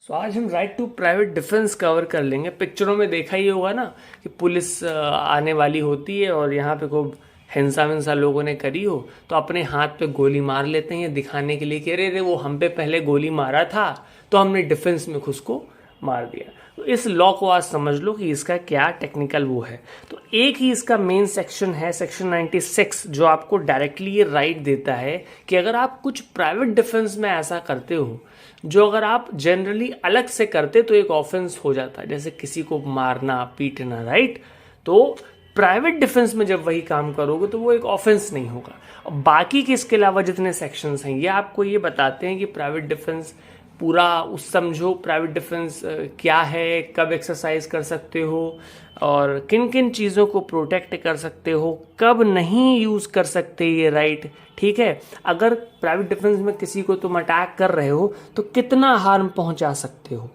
आज हम right to private defence cover कर लेंगे। पिक्चरों में देखा ही होगा ना कि पुलिस आने वाली होती है और यहाँ पे खूब हिंसा विंसा लोगों ने करी हो तो अपने हाथ पे गोली मार लेते हैं ये दिखाने के लिए कि अरे रे वो हम पे पहले गोली मारा था तो हमने डिफेंस में खुद को मार दिया। तो इस लॉ को आज समझ लो कि इसका क्या टेक्निकल वो है। तो एक ही इसका मेन सेक्शन है सेक्शन 96 जो आपको डायरेक्टली ये राइट देता है कि अगर आप कुछ प्राइवेट डिफेंस में ऐसा करते हो जो अगर आप जनरली अलग से करते तो एक ऑफेंस हो जाता है, जैसे किसी को मारना पीटना, राइट। तो प्राइवेट डिफेंस में जब वही काम करोगे तो वो एक ऑफेंस नहीं होगा। और बाकी के इसके अलावा जितने सेक्शंस हैं ये आपको ये बताते हैं कि प्राइवेट डिफेंस पूरा उस समझो प्राइवेट डिफेंस क्या है, कब एक्सरसाइज कर सकते हो और किन किन चीज़ों को प्रोटेक्ट कर सकते हो, कब नहीं यूज़ कर सकते ये राइट। ठीक है, अगर प्राइवेट डिफेंस में किसी को तुम अटैक कर रहे हो तो कितना हार्म पहुंचा सकते हो।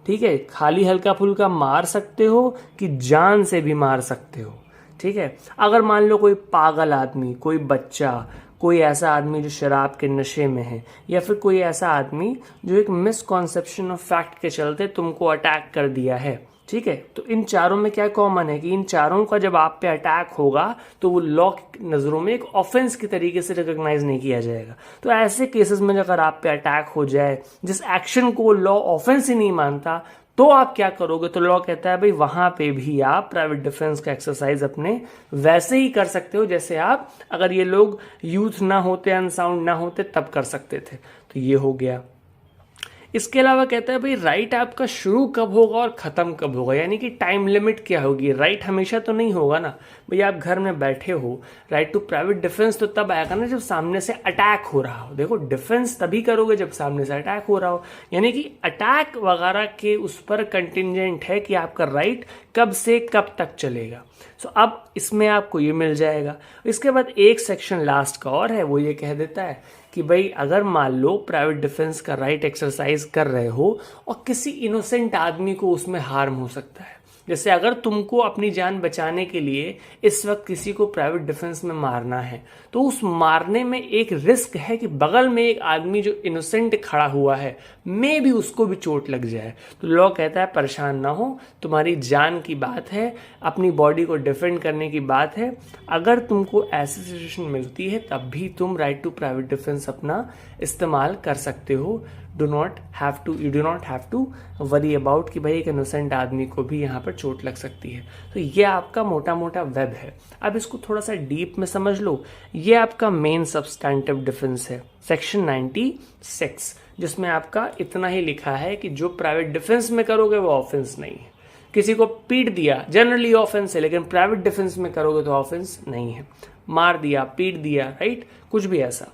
ठीक है, खाली हल्का फुल्का मार सकते हो कि जान से भी मार सकते हो। ठीक है, अगर मान लो कोई पागल आदमी, कोई बच्चा, कोई ऐसा आदमी जो शराब के नशे में है या फिर कोई ऐसा आदमी जो एक मिसकॉन्सेप्शन ऑफ फैक्ट के चलते तुमको अटैक कर दिया है। ठीक है, तो इन चारों में क्या कॉमन है कि इन चारों का जब आप पे अटैक होगा तो वो लॉ की नज़रों में एक ऑफेंस की तरीके से रिकॉग्नाइज नहीं किया जाएगा। तो ऐसे केसेस में अगर आप पे अटैक हो जाए जिस एक्शन को लॉ ऑफेंस ही नहीं मानता तो आप क्या करोगे, तो लॉ कहता है भाई वहां पे भी आप प्राइवेट डिफेंस का एक्सरसाइज अपने वैसे ही कर सकते हो जैसे आप अगर ये लोग यूथ ना होते, अनसाउंड ना होते तब कर सकते थे। तो ये हो गया। इसके अलावा कहता है भाई राइट आपका शुरू कब होगा और ख़त्म कब होगा, यानी कि टाइम लिमिट क्या होगी। राइट हमेशा तो नहीं होगा ना भाई, आप घर में बैठे हो, राइट टू प्राइवेट डिफेंस तो तब आएगा ना जब सामने से अटैक हो रहा हो। देखो डिफेंस तभी करोगे जब सामने से अटैक हो रहा हो, यानी कि अटैक वगैरह के उस पर कंटिजेंट है कि आपका राइट कब से कब तक चलेगा। सो अब इसमें आपको ये मिल जाएगा। इसके बाद एक सेक्शन लास्ट का और है, वो ये कह देता है कि भाई अगर मान लो प्राइवेट डिफेंस का राइट एक्सरसाइज कर रहे हो और किसी इनोसेंट आदमी को उसमें हार्म हो सकता है, जैसे अगर तुमको अपनी जान बचाने के लिए इस वक्त किसी को प्राइवेट डिफेंस में मारना है तो उस मारने में एक रिस्क है कि बगल में एक आदमी जो इनोसेंट खड़ा हुआ है मे भी उसको भी चोट लग जाए। तो लॉ कहता है परेशान ना हो, तुम्हारी जान की बात है, अपनी बॉडी को डिफेंड करने की बात है। अगर तुमको ऐसी सिचुएशन मिलती है तब भी तुम राइट टू प्राइवेट डिफेंस अपना इस्तेमाल कर सकते हो। You do not have to worry about कि भाई एक इनोसेंट आदमी को भी यहाँ पर चोट लग सकती है। तो ये आपका मोटा मोटा वेब है। अब इसको थोड़ा सा डीप में समझ लो। ये आपका मेन सब्सटैंटिव डिफेंस है सेक्शन 96, जिसमें आपका इतना ही लिखा है कि जो प्राइवेट डिफेंस में करोगे वो ऑफेंस नहीं है। किसी को पीट दिया जनरली ऑफेंस है, लेकिन प्राइवेट डिफेंस में करोगे तो ऑफेंस नहीं है। मार दिया, पीट दिया, राइट, कुछ भी ऐसा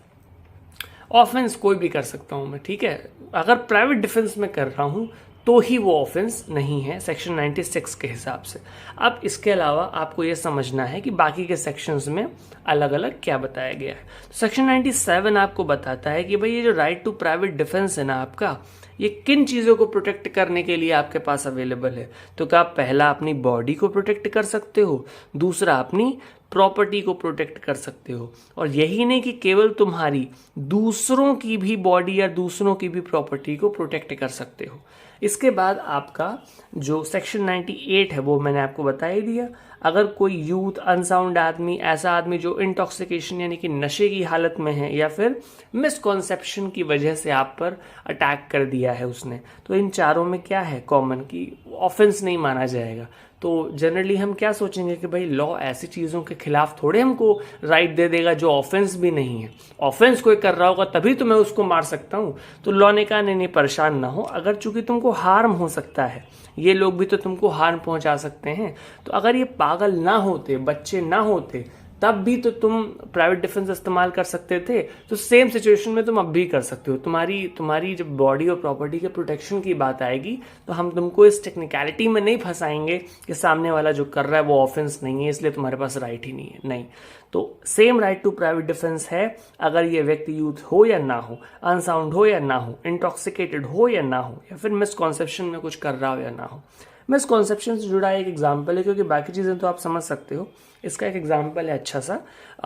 ऑफेंस कोई भी कर सकता हूं मैं। ठीक है, अगर प्राइवेट डिफेंस में कर रहा हूं तो ही वो ऑफेंस नहीं है सेक्शन 96 के हिसाब से। अब इसके अलावा आपको ये समझना है कि बाकी के सेक्शंस में अलग अलग क्या बताया गया है। सेक्शन 97 आपको बताता है कि भाई ये जो राइट टू प्राइवेट डिफेंस है ना आपका, ये किन चीज़ों को प्रोटेक्ट करने के लिए आपके पास अवेलेबल है। तो क्या पहला अपनी बॉडी को प्रोटेक्ट कर सकते हो, दूसरा अपनी प्रॉपर्टी को प्रोटेक्ट कर सकते हो, और यही नहीं कि केवल तुम्हारी, दूसरों की भी बॉडी या दूसरों की भी प्रॉपर्टी को प्रोटेक्ट कर सकते हो। इसके बाद आपका जो सेक्शन 98 है वो मैंने आपको बता ही दिया। अगर कोई यूथ, अनसाउंड आदमी, ऐसा आदमी जो इंटॉक्सिकेशन यानी कि नशे की हालत में है या फिर मिसकॉन्सेप्शन की वजह से आप पर अटैक कर दिया है उसने, तो इन चारों में क्या है कॉमन कि ऑफेंस नहीं माना जाएगा। तो जनरली हम क्या सोचेंगे कि भाई लॉ ऐसी चीज़ों के खिलाफ थोड़े हमको राइट दे देगा जो ऑफेंस भी नहीं है। ऑफेंस कोई कर रहा होगा तभी तो मैं उसको मार सकता हूँ। तो लॉ ने कहा नहीं परेशान ना हो, अगर चूंकि तुमको हार्म हो सकता है, ये लोग भी तो तुमको हार्म पहुंचा सकते हैं, तो अगर ये पागल ना होते, बच्चे ना होते, तब भी तो तुम प्राइवेट डिफेंस इस्तेमाल कर सकते थे। तो सेम सिचुएशन में तुम अब भी कर सकते हो। तुम्हारी जब बॉडी और प्रॉपर्टी के प्रोटेक्शन की बात आएगी तो हम तुमको इस टेक्निकलिटी में नहीं फंसाएंगे कि सामने वाला जो कर रहा है वो ऑफेंस नहीं है इसलिए तुम्हारे पास राइट ही नहीं है। नहीं, तो same right to private defence है अगर ये व्यक्ति यूथ हो या ना हो, अनसाउंड हो या ना हो, इंटॉक्सिकेटेड हो या ना हो, या फिर मिसकॉन्सेप्शन में कुछ कर रहा हो या ना हो। मिसकॉन्सेप्शन से जुड़ा एक एग्जाम्पल है, क्योंकि बाकी चीज़ें तो आप समझ सकते हो। इसका एक एग्जाम्पल है, अच्छा सा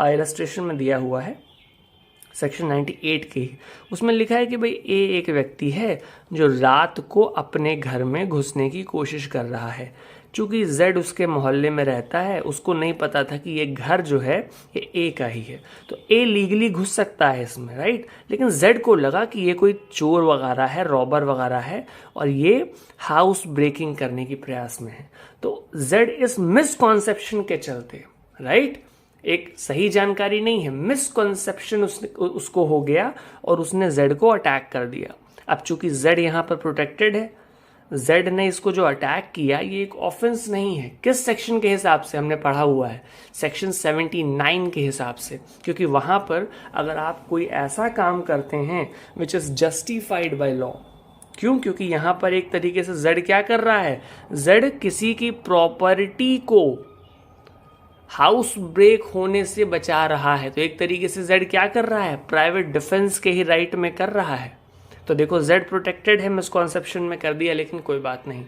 इलस्ट्रेशन में दिया हुआ है। सेक्शन 98 के ही, उसमें लिखा है कि भाई ए एक व्यक्ति है जो रात को अपने घर में घुसने की कोशिश कर रहा है। चूंकि जेड उसके मोहल्ले में रहता है, उसको नहीं पता था कि ये घर जो है ये ए का ही है, तो ए लीगली घुस सकता है इसमें, राइट। लेकिन जेड को लगा कि ये कोई चोर वगैरह है, रॉबर वगैरह है, और ये हाउस ब्रेकिंग करने की प्रयास में है। तो जेड इस मिसकॉन्सेप्शन के चलते, राइट, एक सही जानकारी नहीं है, मिसकॉन्सेप्शन उसको हो गया और उसने जेड को अटैक कर दिया। अब चूंकि जेड यहाँ पर प्रोटेक्टेड है, जेड ने इसको जो अटैक किया ये एक ऑफेंस नहीं है। किस सेक्शन के हिसाब से हमने पढ़ा हुआ है? सेक्शन 79 के हिसाब से, क्योंकि वहां पर अगर आप कोई ऐसा काम करते हैं which is justified by law, क्यों? क्योंकि यहां पर एक तरीके से जेड क्या कर रहा है, जेड किसी की प्रॉपर्टी को हाउस ब्रेक होने से बचा रहा है। तो एक तरीके से जेड क्या कर रहा है, प्राइवेट डिफेंस के ही राइट में कर रहा है। तो देखो जेड प्रोटेक्टेड है, मिसकॉन्सेप्शन में कर दिया, लेकिन कोई बात नहीं।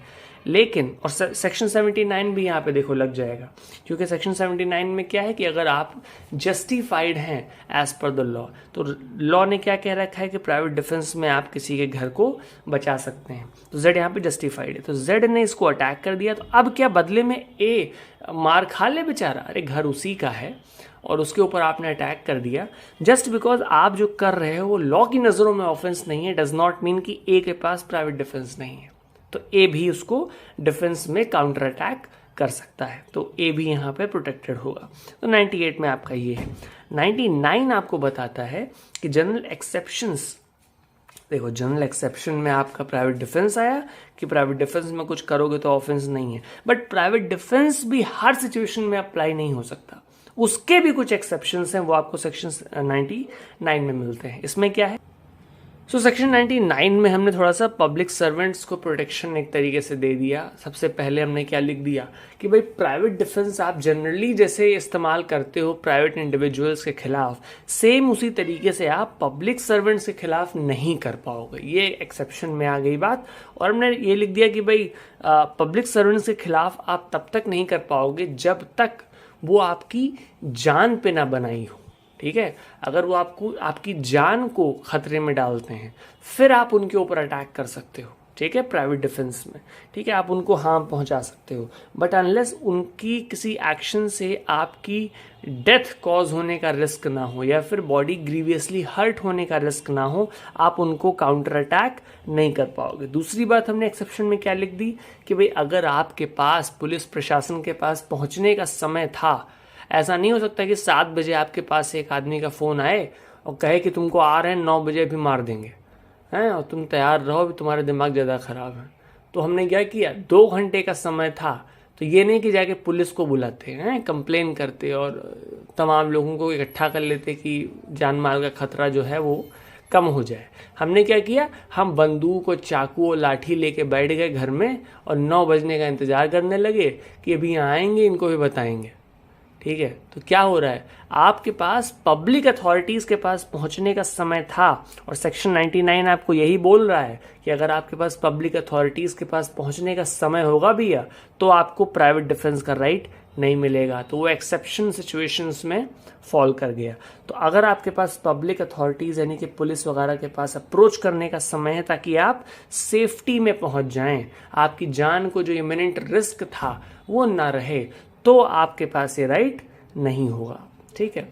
लेकिन और सेक्शन 79 भी यहाँ पे देखो लग जाएगा, क्योंकि सेक्शन 79 में क्या है कि अगर आप जस्टिफाइड हैं एज पर द लॉ, तो लॉ ने क्या कह रखा है कि प्राइवेट डिफेंस में आप किसी के घर को बचा सकते हैं। तो जेड यहाँ पे जस्टिफाइड है, तो जेड ने इसको अटैक कर दिया। तो अब क्या बदले में ए मार खा ले बेचारा? अरे घर उसी का है और उसके ऊपर आपने अटैक कर दिया। जस्ट बिकॉज आप जो कर रहे हो वो लॉ की नज़रों में ऑफेंस नहीं है, डज नॉट मीन कि ए के पास प्राइवेट डिफेंस नहीं है। तो ए भी उसको डिफेंस में काउंटर अटैक कर सकता है, तो ए भी यहाँ पे प्रोटेक्टेड होगा। तो 98 में आपका ये है। 99 आपको बताता है कि जनरल एक्सेप्शंस, देखो जनरल एक्सेप्शन में आपका प्राइवेट डिफेंस आया कि प्राइवेट डिफेंस में कुछ करोगे तो ऑफेंस नहीं है, बट प्राइवेट डिफेंस भी हर सिचुएशन में अप्लाई नहीं हो सकता, उसके भी कुछ एक्सेप्शंस हैं, वो आपको सेक्शन 99 में मिलते हैं। इसमें क्या है? सो सेक्शन 99 में हमने थोड़ा सा पब्लिक सर्वेंट्स को प्रोटेक्शन एक तरीके से दे दिया। सबसे पहले हमने क्या लिख दिया कि भाई प्राइवेट डिफेंस आप जनरली जैसे इस्तेमाल करते हो प्राइवेट इंडिविजुअल्स के खिलाफ, सेम उसी तरीके से आप पब्लिक सर्वेंट्स के खिलाफ नहीं कर पाओगे। ये एक्सेप्शन में आ गई बात। और हमने ये लिख दिया कि भाई पब्लिक सर्वेंट्स के खिलाफ आप तब तक नहीं कर पाओगे जब तक वो आपकी जान पे ना बनाई हो, ठीक है। अगर वो आपकी जान को खतरे में डालते हैं फिर आप उनके ऊपर अटैक कर सकते हो, ठीक है, प्राइवेट डिफेंस में, ठीक है, आप उनको हार्म पहुंचा सकते हो। बट अनलेस उनकी किसी एक्शन से आपकी डेथ कॉज होने का रिस्क ना हो या फिर बॉडी ग्रीवियसली हर्ट होने का रिस्क ना हो, आप उनको काउंटर अटैक नहीं कर पाओगे। दूसरी बात हमने एक्सेप्शन में क्या लिख दी कि भाई अगर आपके पास पुलिस प्रशासन के पास पहुंचने का समय था, ऐसा नहीं हो सकता कि 7 बजे आपके पास एक आदमी का फ़ोन आए और कहे कि तुमको आ रहे हैं 9 बजे भी मार देंगे, हैं, और तुम तैयार रहो, भी तुम्हारा दिमाग ज़्यादा ख़राब है। तो हमने क्या किया, 2 घंटे का समय था, तो ये नहीं कि जाके पुलिस को बुलाते हैं, कंप्लेन करते और तमाम लोगों को इकट्ठा कर लेते कि जान माल का खतरा जो है वो कम हो जाए। हमने क्या किया, हम बंदूक और चाकू और लाठी लेके बैठ गए घर में और 9 बजने का इंतज़ार करने लगे कि अभी यहाँ आएंगे, इनको भी बताएंगे, ठीक है। तो क्या हो रहा है, आपके पास पब्लिक अथॉरिटीज़ के पास पहुंचने का समय था और सेक्शन 99 आपको यही बोल रहा है कि अगर आपके पास पब्लिक अथॉरिटीज़ के पास पहुंचने का समय होगा भैया तो आपको प्राइवेट डिफेंस का राइट नहीं मिलेगा। तो वो एक्सेप्शन सिचुएशंस में फॉल कर गया। तो अगर आपके पास पब्लिक अथॉरिटीज़ यानी कि पुलिस वगैरह के पास अप्रोच करने का समय है ताकि आप सेफ्टी में पहुंच जाएं, आपकी जान को जो इमिनेंट रिस्क था वो ना रहे, तो आपके पास ये राइट नहीं होगा, ठीक है।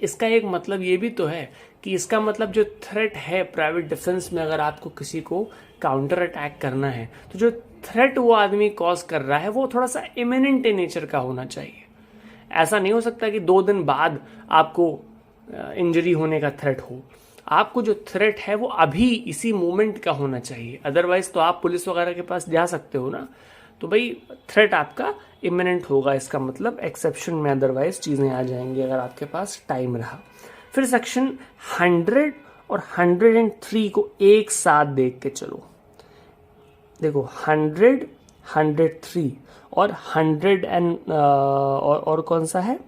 इसका एक मतलब ये भी तो है कि इसका मतलब जो थ्रेट है प्राइवेट डिफेंस में, अगर आपको किसी को काउंटर अटैक करना है तो जो थ्रेट वो आदमी कॉज कर रहा है वो थोड़ा सा इमिनेंट नेचर का होना चाहिए। ऐसा नहीं हो सकता कि 2 दिन बाद आपको इंजरी होने का थ्रेट हो। आपको जो थ्रेट है वो अभी इसी मोमेंट का होना चाहिए, अदरवाइज तो आप पुलिस वगैरह के पास जा सकते हो ना, तो भाई थ्रेट आपका इमिनेंट होगा, इसका मतलब एक्सेप्शन में अदरवाइज चीज़ें आ जाएंगी अगर आपके पास टाइम रहा। फिर सेक्शन 100 और 103 को एक साथ देख के चलो। देखो 100, 103 और 100 और कौन सा है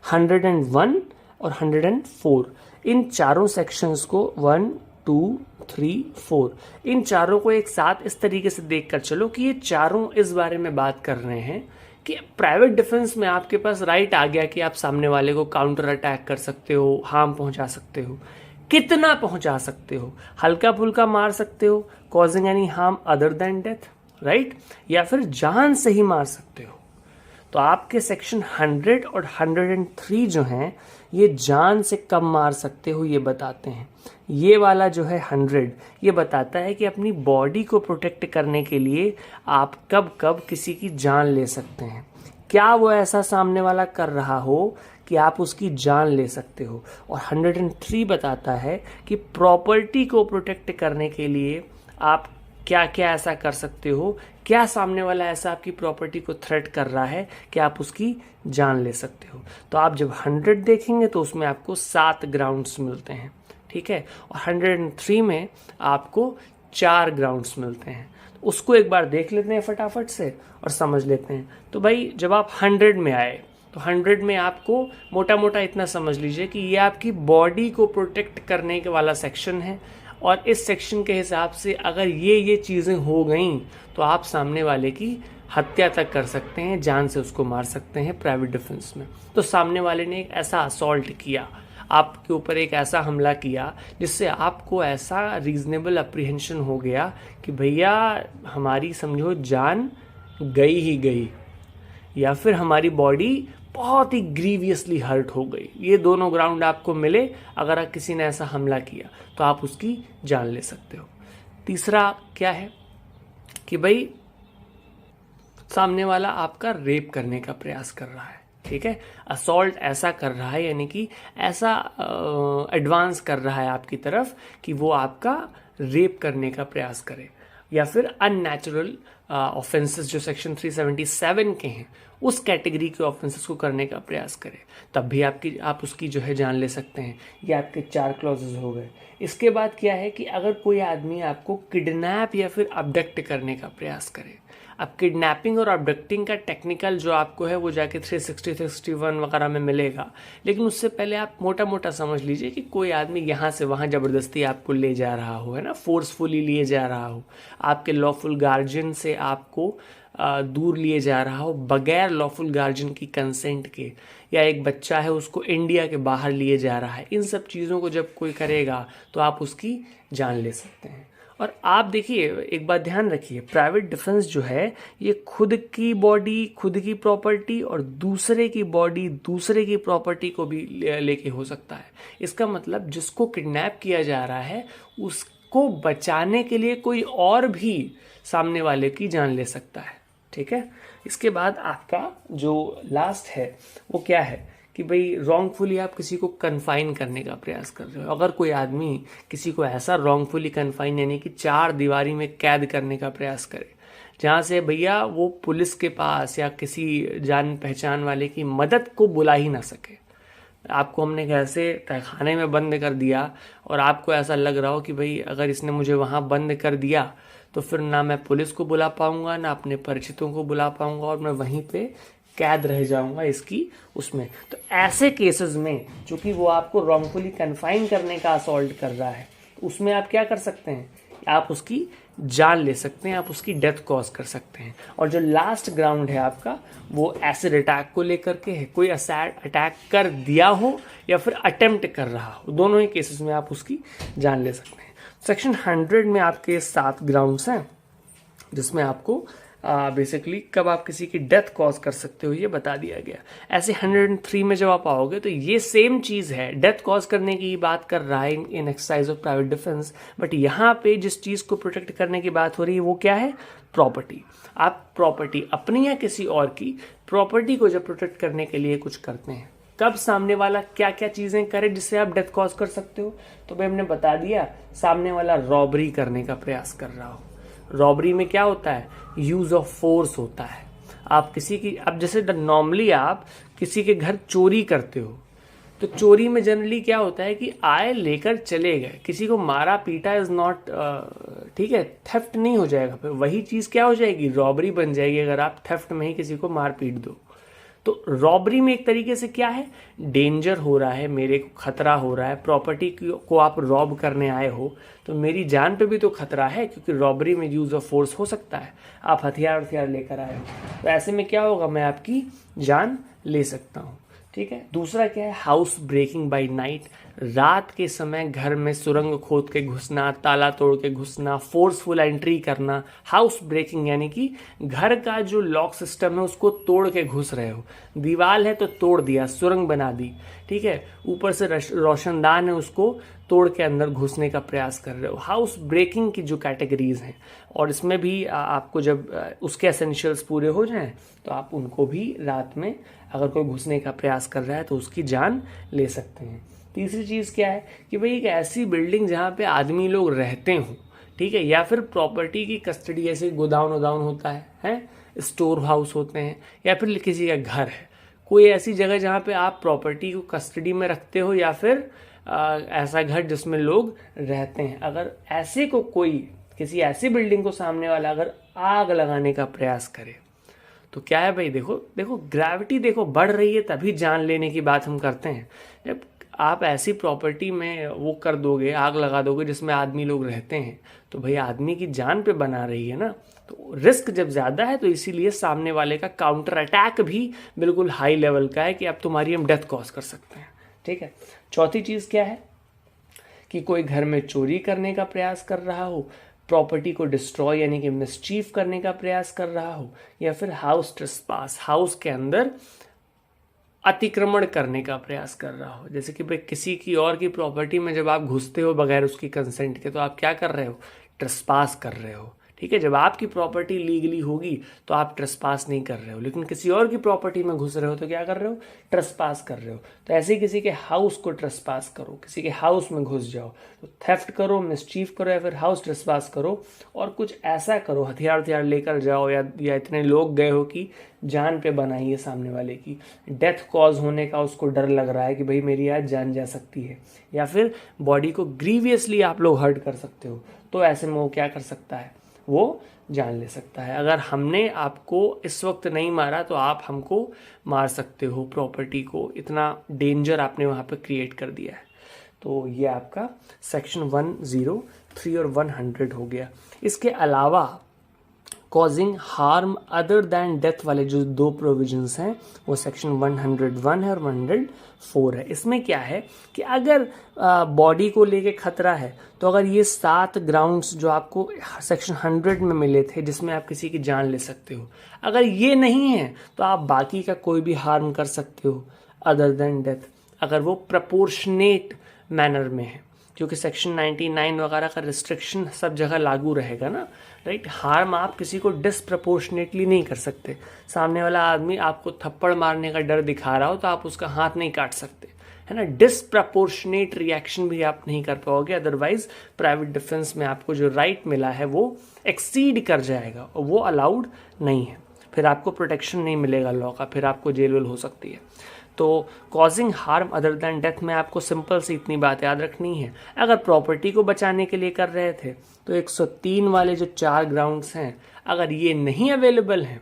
101 और 104, इन चारों सेक्शंस को 1, 2, 3, 4 इन चारों को एक साथ इस तरीके से देखकर चलो कि ये चारों इस बारे में बात कर रहे हैं कि प्राइवेट डिफेंस में आपके पास राइट आ गया कि आप सामने वाले को काउंटर अटैक कर सकते हो, हार्म पहुंचा सकते हो। कितना पहुंचा सकते हो? हल्का फुल्का मार सकते हो, causing any harm other than death, right? या फिर जान से ही मार सकते हो। तो आपके सेक्शन 100 और 103 जो हैं ये जान से कम मार सकते हो ये बताते हैं। ये वाला जो है 100 ये बताता है कि अपनी बॉडी को प्रोटेक्ट करने के लिए आप कब कब किसी की जान ले सकते हैं। क्या वो ऐसा सामने वाला कर रहा हो कि आप उसकी जान ले सकते हो। और 103 बताता है कि प्रॉपर्टी को प्रोटेक्ट करने के लिए आप क्या क्या ऐसा कर सकते हो, क्या सामने वाला ऐसा आपकी प्रॉपर्टी को थ्रेट कर रहा है कि आप उसकी जान ले सकते हो। तो आप जब 100 देखेंगे तो उसमें आपको 7 ग्राउंड्स मिलते हैं, ठीक है। और 103 में आपको 4 ग्राउंड्स मिलते हैं। उसको एक बार देख लेते हैं फटाफट से और समझ लेते हैं। तो भाई जब आप 100 में आए तो 100 में आपको मोटा मोटा इतना समझ लीजिए कि ये आपकी बॉडी को प्रोटेक्ट करने के वाला सेक्शन है। और इस सेक्शन के हिसाब से अगर ये चीज़ें हो गई तो आप सामने वाले की हत्या तक कर सकते हैं, जान से उसको मार सकते हैं प्राइवेट डिफेंस में। तो सामने वाले ने एक ऐसा असॉल्ट किया, आपके ऊपर एक ऐसा हमला किया जिससे आपको ऐसा रीजनेबल अप्रीहेंशन हो गया कि भैया हमारी समझो जान गई ही गई, या फिर हमारी बॉडी बहुत ही ग्रीवियसली हर्ट हो गई। ये दोनों ग्राउंड आपको मिले अगर किसी ने ऐसा हमला किया तो आप उसकी जान ले सकते हो। तीसरा क्या है कि भाई सामने वाला आपका रेप करने का प्रयास कर रहा है, ठीक है। असॉल्ट ऐसा कर रहा है यानी कि ऐसा एडवांस कर रहा है आपकी तरफ कि वो आपका रेप करने का प्रयास करे, या फिर अननेचुरल ऑफेंसेस जो सेक्शन 377 के हैं उस कैटेगरी के ऑफेंसेस को करने का प्रयास करे, तब भी आप उसकी जो है जान ले सकते हैं। ये आपके 4 क्लॉजेज हो गए। इसके बाद क्या है कि अगर कोई आदमी आपको किडनैप या फिर अबडक्ट करने का प्रयास करे। अब किडनैपिंग और अबडक्टिंग का टेक्निकल जो आपको है वो जाके 360 361 वगैरह में मिलेगा, लेकिन उससे पहले आप मोटा मोटा समझ लीजिए कि कोई आदमी यहाँ से वहाँ ज़बरदस्ती आपको ले जा रहा हो, है ना, फोर्सफुली लिए जा रहा हो, आपके लॉफुल गार्जियन से आपको दूर लिए जा रहा हो बगैर लॉफुल गार्जियन की कंसेंट के, या एक बच्चा है उसको इंडिया के बाहर लिए जा रहा है। इन सब चीज़ों को जब कोई करेगा तो आप उसकी जान ले सकते हैं। और आप देखिए एक बात ध्यान रखिए, प्राइवेट डिफेंस जो है ये खुद की बॉडी, खुद की प्रॉपर्टी और दूसरे की बॉडी, दूसरे की प्रॉपर्टी को भी लेके हो सकता है। इसका मतलब जिसको किडनैप किया जा रहा है उसको बचाने के लिए कोई और भी सामने वाले की जान ले सकता है, ठीक है। इसके बाद आपका जो लास्ट है वो क्या है कि भाई रॉन्गफुली आप किसी को कन्फाइन करने का प्रयास कर रहे हो। अगर कोई आदमी किसी को ऐसा रॉन्गफुली कन्फाइन यानी कि 4 दीवारी में कैद करने का प्रयास करे जहाँ से भैया वो पुलिस के पास या किसी जान पहचान वाले की मदद को बुला ही ना सके, आपको हमने कैसे तहखाने में बंद कर दिया और आपको ऐसा लग रहा हो कि भाई अगर इसने मुझे वहाँ बंद कर दिया तो फिर ना मैं पुलिस को बुला पाऊंगा ना अपने परिचितों को बुला पाऊंगा और मैं वहीं पे कैद रह जाऊंगा इसकी उसमें। तो ऐसे केसेस में चूंकि वो आपको रॉन्गफुली कन्फाइन करने का असॉल्ट कर रहा है, तो उसमें आप क्या कर सकते हैं, आप उसकी जान ले सकते हैं, आप उसकी डेथ कॉज कर सकते हैं। और जो लास्ट ग्राउंड है आपका वो एसिड अटैक को लेकर के है, कोई एसिड अटैक कर दिया हो या फिर अटेम्प्ट कर रहा हो, दोनों ही केसेस में आप उसकी जान ले सकते हैं। सेक्शन 100 में आपके 7 ग्राउंड्स हैं जिसमें आपको बेसिकली कब आप किसी की डेथ कॉज कर सकते हो ये बता दिया गया। ऐसे 103 में जब आप आओगे तो ये सेम चीज़ है, डेथ कॉज करने की बात कर रहा है in exercise of private defence, but यहाँ पे जिस चीज़ को प्रोटेक्ट करने की बात हो रही है वो क्या है, प्रॉपर्टी। आप प्रॉपर्टी अपनी या किसी और की प्रॉपर्टी को जब प्रोटेक्ट करने के लिए कुछ करते हैं, कब सामने वाला क्या क्या चीज़ें करे जिससे आप डेथ कॉज कर सकते हो, तो भाई हमने बता दिया सामने वाला रॉबरी करने का प्रयास कर रहा हो। रॉबरी में क्या होता है, यूज ऑफ फोर्स होता है। आप किसी की, अब जैसे नॉर्मली आप किसी के घर चोरी करते हो तो चोरी में जनरली क्या होता है कि आए लेकर चले गए, किसी को मारा पीटा इज नॉट, ठीक है, थेफ्ट नहीं हो जाएगा। फिर वही चीज़ क्या हो जाएगी, रॉबरी बन जाएगी अगर आप थेफ्ट में ही किसी को मार पीट दो। तो रॉबरी में एक तरीके से क्या है, डेंजर हो रहा है, मेरे को खतरा हो रहा है, प्रॉपर्टी को आप रॉब करने आए हो तो मेरी जान पे भी तो खतरा है, क्योंकि रॉबरी में यूज़ ऑफ फोर्स हो सकता है, आप हथियार लेकर आए हो, तो ऐसे में क्या होगा, मैं आपकी जान ले सकता हूँ। ठीक है। दूसरा क्या है, हाउस ब्रेकिंग बाय नाइट, रात के समय घर में सुरंग खोद के घुसना, ताला तोड़ के घुसना, फोर्सफुल एंट्री करना। हाउस ब्रेकिंग यानी कि घर का जो लॉक सिस्टम है उसको तोड़ के घुस रहे हो, दीवार है तो तोड़ दिया, सुरंग बना दी, ठीक है, ऊपर से रोशनदान है उसको तोड़ के अंदर घुसने का प्रयास कर रहे हो। हाउस ब्रेकिंग की जो कैटेगरीज हैं, और इसमें भी आपको जब उसके एसेंशियल्स पूरे हो जाएं तो आप उनको भी रात में अगर कोई घुसने का प्रयास कर रहा है तो उसकी जान ले सकते हैं। तीसरी चीज़ क्या है कि भाई एक ऐसी बिल्डिंग जहाँ पे आदमी लोग रहते हों, ठीक है, या फिर प्रॉपर्टी की कस्टडी, जैसे गोदाउन होता है, स्टोर हाउस होते हैं, या फिर किसी का घर है, कोई ऐसी जगह जहाँ पे आप प्रॉपर्टी को कस्टडी में रखते हो, या फिर ऐसा घर जिसमें लोग रहते हैं। अगर ऐसे को कोई किसी ऐसी बिल्डिंग को सामने वाला अगर आग लगाने का प्रयास करे तो क्या है भाई, देखो ग्रेविटी देखो बढ़ रही है, तभी जान लेने की बात हम करते हैं। जब आप ऐसी प्रॉपर्टी में वो कर दोगे, आग लगा दोगे जिसमें आदमी लोग रहते हैं, तो भाई आदमी की जान पे बना रही है ना, तो रिस्क जब ज़्यादा है तो इसीलिए सामने वाले का काउंटर अटैक भी बिल्कुल हाई लेवल का है कि अब तुम्हारी हम डेथ कॉज कर सकते हैं। ठीक है। चौथी चीज़ क्या है कि कोई घर में चोरी करने का प्रयास कर रहा हो, प्रॉपर्टी को डिस्ट्रॉय यानी कि मिसचीफ करने का प्रयास कर रहा हो, या फिर हाउस ट्रेसपास, हाउस के अंदर अतिक्रमण करने का प्रयास कर रहा हो। जैसे कि भाई किसी की और की प्रॉपर्टी में जब आप घुसते हो बगैर उसकी कंसेंट के, तो आप क्या कर रहे हो, ट्रेसपास कर रहे हो। ठीक है। जब आपकी प्रॉपर्टी लीगली होगी तो आप ट्रेसपास नहीं कर रहे हो, लेकिन किसी और की प्रॉपर्टी में घुस रहे हो तो क्या कर रहे हो, ट्रेसपास कर रहे हो। तो ऐसे ही किसी के हाउस को ट्रेसपास करो, किसी के हाउस में घुस जाओ तो थेफ्ट करो, मिसचीफ करो, या फिर हाउस ट्रेसपास करो, और कुछ ऐसा करो, हथियार लेकर जाओ, या इतने लोग गए हो कि जान पे बनाई है सामने वाले की, डेथ कॉज होने का उसको डर लग रहा है कि भाई मेरी आज जान जा सकती है, या फिर बॉडी को ग्रीवियसली आप लोग हर्ट कर सकते हो, तो ऐसे में वो क्या कर सकता है, वो जान ले सकता है। अगर हमने आपको इस वक्त नहीं मारा तो आप हमको मार सकते हो, प्रॉपर्टी को, इतना डेंजर आपने वहाँ पे क्रिएट कर दिया है। तो ये आपका सेक्शन 103 और 100 हो गया। इसके अलावा causing harm other than death वाले जो दो प्रोविजंस हैं वो सेक्शन 101 है और 104 है। इसमें क्या है कि अगर बॉडी को लेके खतरा है तो अगर ये 7 ग्राउंड्स जो आपको सेक्शन 100 में मिले थे जिसमें आप किसी की जान ले सकते हो, अगर ये नहीं है तो आप बाकी का कोई भी हार्म कर सकते हो अदर देन डेथ, अगर वो प्रपोर्शनेट मैनर में है, क्योंकि सेक्शन 99 वगैरह का रिस्ट्रिक्शन सब जगह लागू रहेगा ना, राइट। हार्म आप किसी को डिसप्रपोर्शनेटली नहीं कर सकते। सामने वाला आदमी आपको थप्पड़ मारने का डर दिखा रहा हो तो आप उसका हाथ नहीं काट सकते, है ना। डिसप्रपोर्शनेट रिएक्शन भी आप नहीं कर पाओगे, अदरवाइज प्राइवेट डिफेंस में आपको जो राइट मिला है वो एक्सीड कर जाएगा और वो अलाउड नहीं है, फिर आपको प्रोटेक्शन नहीं मिलेगा लॉ का, फिर आपको जेल वेल हो सकती है। तो causing harm other than death में आपको सिंपल सी इतनी बात याद रखनी है, अगर प्रॉपर्टी को बचाने के लिए कर रहे थे तो 103 वाले जो 4 ग्राउंड्स हैं अगर ये नहीं अवेलेबल हैं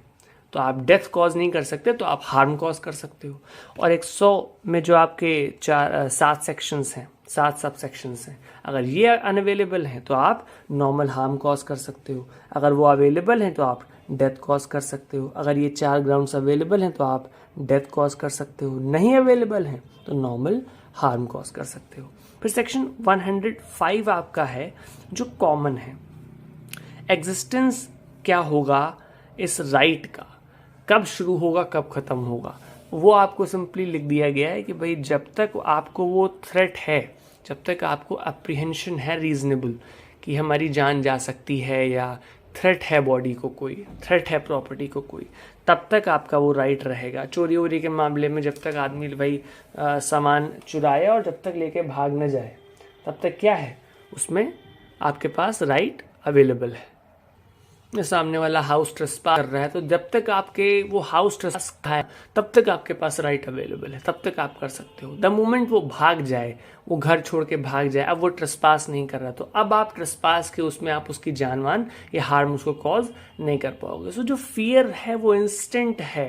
तो आप डेथ कॉज नहीं कर सकते, तो आप हार्म कॉज कर सकते हो। और 100 में जो आपके 7 सेक्शंस हैं, 7 सब सेक्शंस हैं, अगर ये अनअवेलेबल हैं तो आप नॉर्मल हार्म कॉज कर सकते हो, अगर वो अवेलेबल हैं तो आप डेथ कॉज कर सकते हो, अगर ये 4 ग्राउंड्स अवेलेबल हैं तो आप डेथ कॉज कर सकते हो, नहीं अवेलेबल हैं तो नॉर्मल हार्म कॉज कर सकते हो। फिर सेक्शन 105 आपका है जो कॉमन है, एग्जिस्टेंस क्या होगा इस राइट का, कब शुरू होगा कब खत्म होगा, वो आपको सिंपली लिख दिया गया है कि भाई जब तक आपको वो थ्रेट है, जब तक आपको अप्रीहेंशन है रीजनेबल कि हमारी जान जा सकती है, या थ्रेट है बॉडी को कोई, थ्रेट है प्रॉपर्टी को कोई, तब तक आपका वो राइट रहेगा। चोरी वोरी के मामले में जब तक आदमी भाई सामान चुराए और जब तक लेके भाग न जाए तब तक क्या है उसमें आपके पास राइट अवेलेबल है। सामने वाला हाउस ट्रेसपास कर रहा है तो जब तक आपके वो हाउस ट्रेसपास है तब तक आपके पास राइट अवेलेबल है, तब तक आप कर सकते हो। द मोमेंट वो भाग जाए, वो घर छोड़ के भाग जाए, अब वो ट्रेसपास नहीं कर रहा तो अब आप ट्रेसपास के उसमें आप उसकी जानवान या हार्म उसको कॉज नहीं कर पाओगे। सो जो फियर है वो इंस्टेंट है,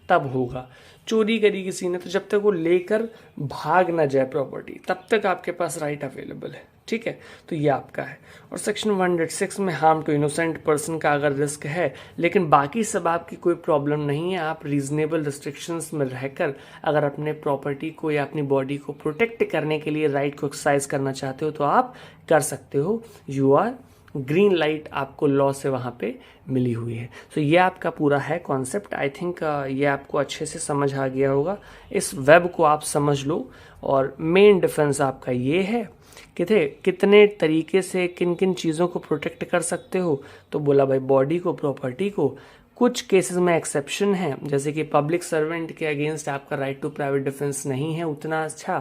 तब होगा। चोरी करी किसी ने तो जब तक वो लेकर भाग ना जाए प्रॉपर्टी तब तक आपके पास राइट अवेलेबल है, ठीक है। तो ये आपका है। और सेक्शन 106 में हार्म टू इनोसेंट पर्सन का अगर रिस्क है लेकिन बाकी सब आपकी कोई प्रॉब्लम नहीं है, आप रीजनेबल रिस्ट्रिक्शंस में रहकर अगर अपने प्रॉपर्टी को या अपनी बॉडी को प्रोटेक्ट करने के लिए राइट को एक्सरसाइज करना चाहते हो तो आप कर सकते हो। यू आर ग्रीन लाइट आपको लॉ से वहाँ पे मिली हुई है। तो ये आपका पूरा है कॉन्सेप्ट। आई थिंक ये आपको अच्छे से समझ आ गया होगा। इस वेब को आप समझ लो और मेन डिफरेंस आपका ये है कितने तरीके से किन किन चीज़ों को प्रोटेक्ट कर सकते हो। तो बोला भाई बॉडी को, प्रॉपर्टी को। कुछ केसेस में एक्सेप्शन है, जैसे कि पब्लिक सर्वेंट के अगेंस्ट आपका राइट टू प्राइवेट डिफेंस नहीं है उतना अच्छा,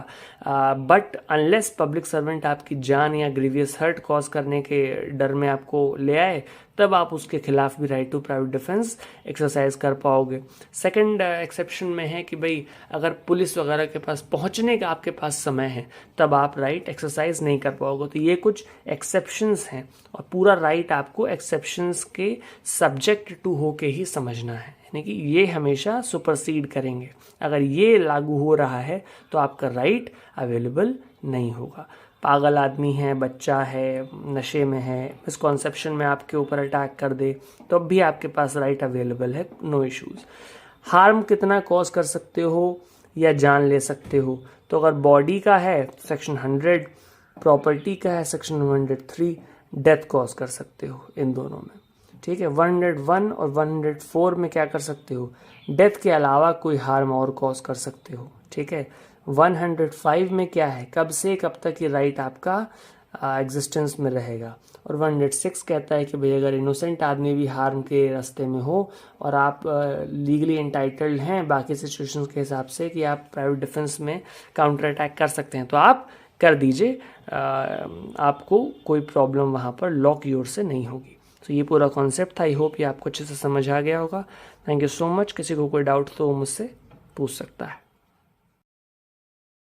बट अनलेस पब्लिक सर्वेंट आपकी जान या ग्रीवियस हर्ट कॉज करने के डर में आपको ले आए तब आप उसके खिलाफ भी right to private defence exercise कर पाओगे। सेकंड एक्सेप्शन में है कि भाई अगर पुलिस वगैरह के पास पहुंचने का आपके पास समय है तब आप राइट एक्सरसाइज नहीं कर पाओगे। तो ये कुछ एक्सेप्शंस हैं और पूरा राइट आपको एक्सेप्शंस के सब्जेक्ट टू होके ही समझना है, यानी कि ये हमेशा सुपरसीड करेंगे। अगर ये लागू हो रहा है तो आपका राइट अवेलेबल नहीं होगा। पागल आदमी है, बच्चा है, नशे में है, मिसकॉन्सेप्शन में आपके ऊपर अटैक कर दे तो अब भी आपके पास राइट अवेलेबल है, नो इश्यूज। हार्म कितना कॉज कर सकते हो या जान ले सकते हो, तो अगर बॉडी का है सेक्शन 100, प्रॉपर्टी का है सेक्शन 103, डेथ कॉज कर सकते हो इन दोनों में, ठीक है। 101 और 104 में क्या कर सकते हो, डेथ के अलावा कोई हार्म और कॉज कर सकते हो, ठीक है। 105 में क्या है, कब से कब तक ये राइट आपका एग्जिस्टेंस में रहेगा। और 106 कहता है कि भाई अगर इनोसेंट आदमी भी हार्म के रास्ते में हो और आप लीगली एंटाइटल्ड हैं बाकी सिचुएशंस के हिसाब से कि आप प्राइवेट डिफेंस में काउंटर अटैक कर सकते हैं तो आप कर दीजिए, आपको कोई प्रॉब्लम वहाँ पर लॉ की ओर से नहीं होगी। तो ये पूरा कॉन्सेप्ट था। आई होप ये आपको अच्छे से समझ आ गया होगा। Thank you so much. किसी को कोई डाउट तो मुझसे पूछ सकता है।